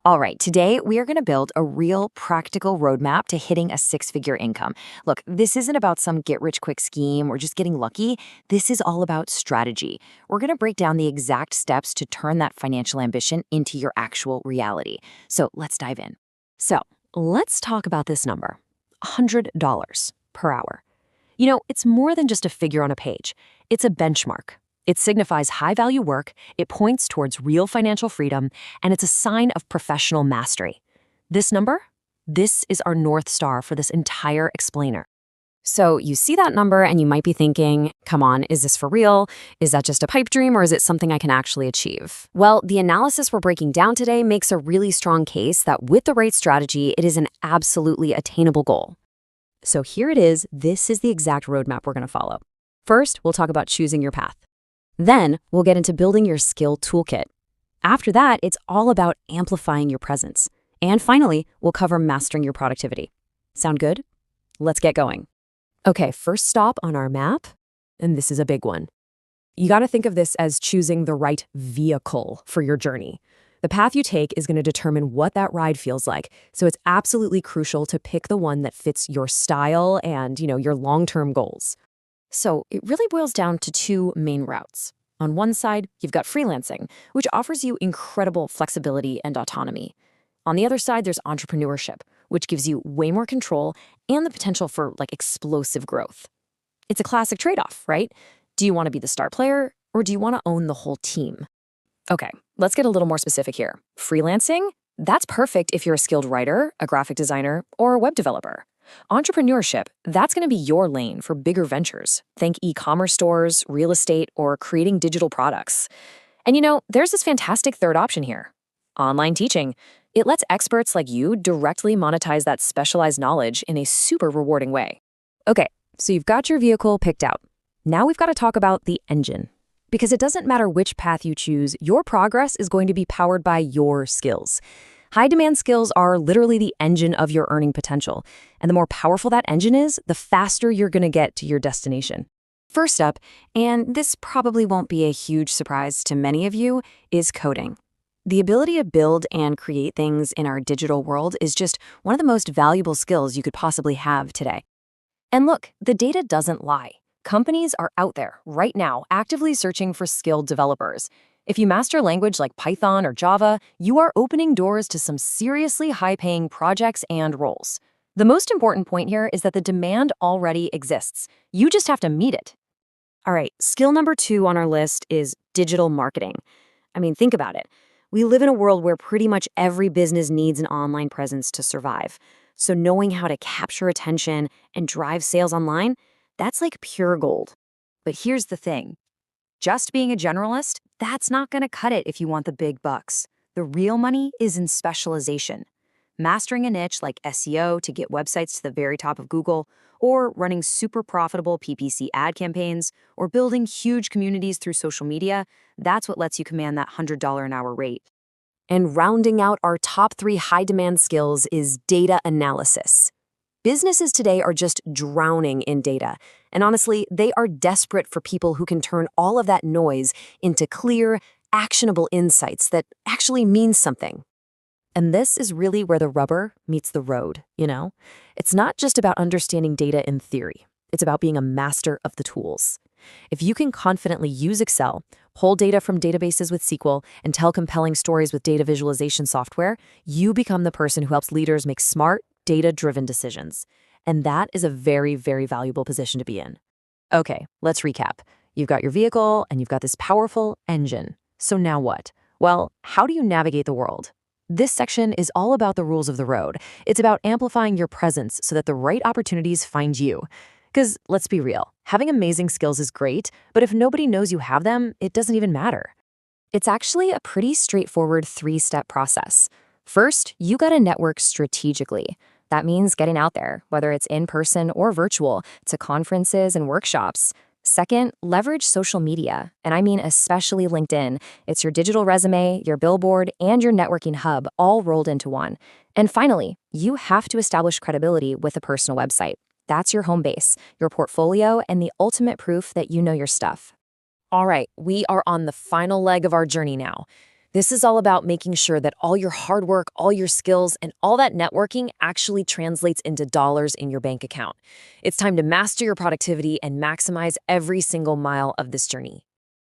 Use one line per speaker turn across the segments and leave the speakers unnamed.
All right, today we are going to build a real practical roadmap to hitting a six-figure income. Look, this isn't about some get-rich-quick scheme or just getting lucky. This is all about strategy. We're going to break down the exact steps to turn that financial ambition into your actual reality. So let's dive in. So let's talk about this number, $100 per hour. It's more than just a figure on a page. It's a benchmark. It signifies high-value work, it points towards real financial freedom, and it's a sign of professional mastery. This number? This is our North Star for this entire explainer. So you see that number and you might be thinking, come on, is this for real? Is that just a pipe dream or is it something I can actually achieve? Well, the analysis we're breaking down today makes a really strong case that with the right strategy, it is an absolutely attainable goal. So here it is. This is the exact roadmap we're going to follow. First, we'll talk about choosing your path. Then, we'll get into building your skill toolkit. After that, it's all about amplifying your presence. And finally, we'll cover mastering your productivity. Sound good? Let's get going. Okay, first stop on our map, and this is a big one. You got to think of this as choosing the right vehicle for your journey. The path you take is going to determine what that ride feels like, so it's absolutely crucial to pick the one that fits your style and, your long-term goals. So it really boils down to two main routes. On one side, you've got freelancing, which offers you incredible flexibility and autonomy. On the other side, there's entrepreneurship, which gives you way more control and the potential for explosive growth. It's a classic trade-off, right? Do you want to be the star player or do you want to own the whole team? Okay, let's get a little more specific here. Freelancing? That's perfect if you're a skilled writer, a graphic designer, or a web developer. Entrepreneurship, that's going to be your lane for bigger ventures. Think e-commerce stores, real estate, or creating digital products. And there's this fantastic third option here. Online teaching. It lets experts like you directly monetize that specialized knowledge in a super rewarding way. Okay, so you've got your vehicle picked out. Now we've got to talk about the engine. Because it doesn't matter which path you choose, your progress is going to be powered by your skills. High-demand skills are literally the engine of your earning potential, and the more powerful that engine is, the faster you're going to get to your destination. First up, and this probably won't be a huge surprise to many of you, is coding. The ability to build and create things in our digital world is just one of the most valuable skills you could possibly have today. And look, the data doesn't lie. Companies are out there right now actively searching for skilled developers. If you master a language like Python or Java, you are opening doors to some seriously high-paying projects and roles. The most important point here is that the demand already exists. You just have to meet it. All right, skill number 2 on our list is digital marketing. Think about it. We live in a world where pretty much every business needs an online presence to survive. So knowing how to capture attention and drive sales online, that's like pure gold. But here's the thing. Just being a generalist, that's not going to cut it if you want the big bucks. The real money is in specialization. Mastering a niche like SEO to get websites to the very top of Google, or running super profitable PPC ad campaigns, or building huge communities through social media, that's what lets you command that $100 an hour rate. And rounding out our top 3 high-demand skills is data analysis. Businesses today are just drowning in data. And honestly, they are desperate for people who can turn all of that noise into clear, actionable insights that actually mean something. And this is really where the rubber meets the road, It's not just about understanding data in theory. It's about being a master of the tools. If you can confidently use Excel, pull data from databases with SQL, and tell compelling stories with data visualization software, you become the person who helps leaders make smart, data-driven decisions. And that is a very, very valuable position to be in. Okay, let's recap. You've got your vehicle and you've got this powerful engine. So now what? Well, how do you navigate the world? This section is all about the rules of the road. It's about amplifying your presence so that the right opportunities find you. Because let's be real, having amazing skills is great, but if nobody knows you have them, it doesn't even matter. It's actually a pretty straightforward 3-step process. First, you gotta network strategically. That means getting out there, whether it's in person or virtual, to conferences and workshops. Second, leverage social media, and I mean especially LinkedIn. It's your digital resume, your billboard, and your networking hub all rolled into one. And finally, you have to establish credibility with a personal website. That's your home base, your portfolio, and the ultimate proof that you know your stuff. All right, we are on the final leg of our journey now. This is all about making sure that all your hard work, all your skills, and all that networking actually translates into dollars in your bank account. It's time to master your productivity and maximize every single mile of this journey.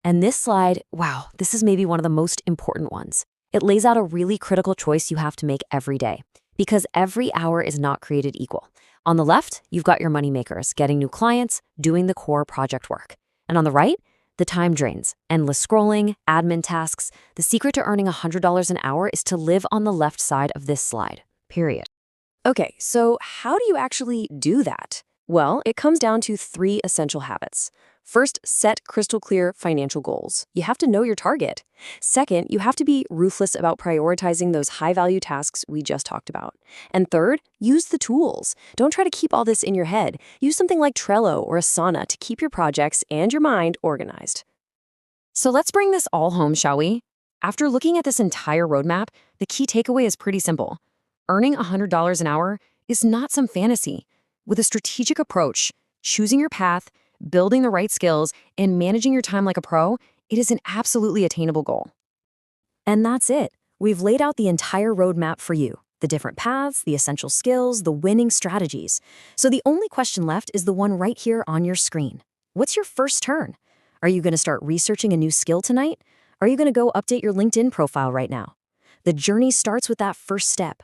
And this slide, wow, this is maybe one of the most important ones. It lays out a really critical choice you have to make every day, because every hour is not created equal. On the left, you've got your money makers, getting new clients, doing the core project work. And on the right, the time drains, endless scrolling, admin tasks. The secret to earning $100 an hour is to live on the left side of this slide, period. Okay, so how do you actually do that? Well, it comes down to 3 essential habits. First, set crystal clear financial goals. You have to know your target. Second, you have to be ruthless about prioritizing those high-value tasks we just talked about. And third, use the tools. Don't try to keep all this in your head. Use something like Trello or Asana to keep your projects and your mind organized. So let's bring this all home, shall we? After looking at this entire roadmap, the key takeaway is pretty simple. Earning $100 an hour is not some fantasy. With a strategic approach, choosing your path, building the right skills, and managing your time like a pro, it is an absolutely attainable goal. And that's it. We've laid out the entire roadmap for you, the different paths, the essential skills, the winning strategies. So the only question left is the one right here on your screen. What's your first turn? Are you going to start researching a new skill tonight? Are you going to go update your LinkedIn profile right now? The journey starts with that first step,